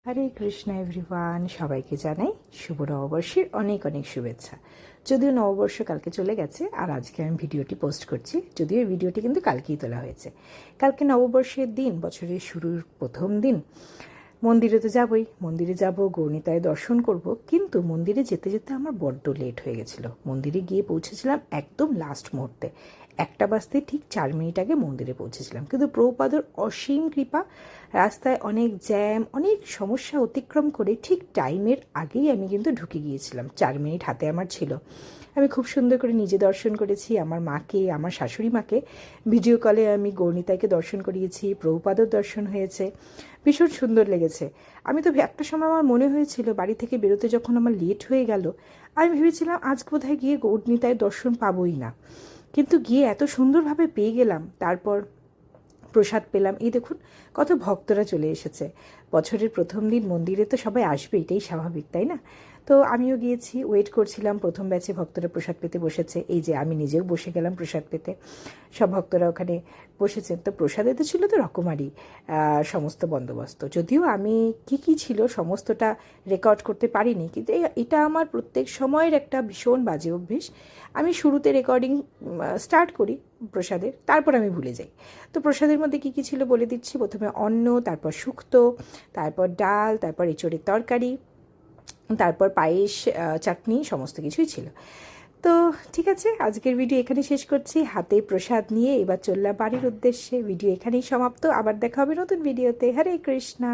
হরে Krishna everyone, সবাইকে জানাই শুভ নববর্ষের অনেক অনেক শুভেচ্ছা। যদিও নববর্ষ কালকে চলে গেছে আর আজকে আমি ভিডিওটি পোস্ট করছি, যদিও এই ভিডিওটি কিন্তু কালকেই তোলা হয়েছে। কালকে নববর্ষের দিন, বছরের শুরুর প্রথম দিন। মন্দিরে তো যাবই, মন্দিরে যাব, গৌরনিতায় দর্শন করব, কিন্তু মন্দিরে যেতে যেতে আমার বড্ড লেট হয়ে গেছিলো। মন্দিরে গিয়ে পৌঁছেছিলাম একদম লাস্ট মুহূর্তে, 1টা বাজতে ঠিক 4 মিনিট আগে মন্দিরে পৌঁছেছিলাম। কিন্তু প্রভুপাদর অসীম কৃপা, রাস্তায় অনেক জ্যাম, অনেক সমস্যা অতিক্রম করে ঠিক টাইমের আগেই আমি কিন্তু ঢুকে গিয়েছিলাম। 4 মিনিট হাতে আমার ছিল। আমি খুব সুন্দর করে নিজে দর্শন করেছি, আমার মাকে, আমার শাশুড়ি মাকে ভিডিও কলে আমি গৌরনিতাইকে দর্শন করিয়েছি, প্রভুপাদর দর্শন হয়েছে, ভীষণ সুন্দর লেগেছে। আমি তো একটা সময় আমার মনে হয়েছিল, বাড়ি থেকে বেরোতে যখন আমার লেট হয়ে গেল, আমি ভেবেছিলাম আজ কোথায় গিয়ে গৌরনিতাইয়ের দর্শন পাবোই না, কিন্তু গিয়ে এত সুন্দরভাবে পেয়ে গেলাম। তারপর প্রসাদ পেলাম। এই দেখুন কত ভক্তরা চলে এসেছে। বছরের প্রথম দিন মন্দিরে তো সবাই আসবে, এটাই স্বাভাবিক, তাই না? তো আমিও গিয়েছি, ওয়েট করছিলাম। প্রথম ব্যাচে ভক্তরা প্রসাদ পেতে বসেছে, এই যে আমি নিজেও বসে গেলাম প্রসাদ পেতে। সব ভক্তরা ওখানে বসেছেন। তো প্রসাদে তো ছিল তো রকমারি সমস্ত বন্দোবস্ত। যদিও আমি কি ছিল সমস্তটা রেকর্ড করতে পারিনি, কিন্তু এটা আমার প্রত্যেক সময়ের একটা ভীষণ বাজে অভ্যেস। আমি শুরুতে রেকর্ডিং স্টার্ট করি প্রসাদের, তারপর আমি ভুলে যাই। তো প্রসাদের মধ্যে কী ছিল বলে দিচ্ছি। প্রথমে অন্ন, তারপর শুক্তো, তারপর ডাল, তারপর এঁচোড়ের তরকারি, তারপর পায়েস, চাটনি, সমস্ত কিছুই ছিল। তো ঠিক আছে, আজকের ভিডিও এখানে শেষ করছি। হাতে প্রসাদ নিয়ে এবার চললাম বাড়ির উদ্দেশ্যে। ভিডিও এখানেই সমাপ্ত। আবার দেখা হবে নতুন ভিডিওতে। হরে কৃষ্ণা।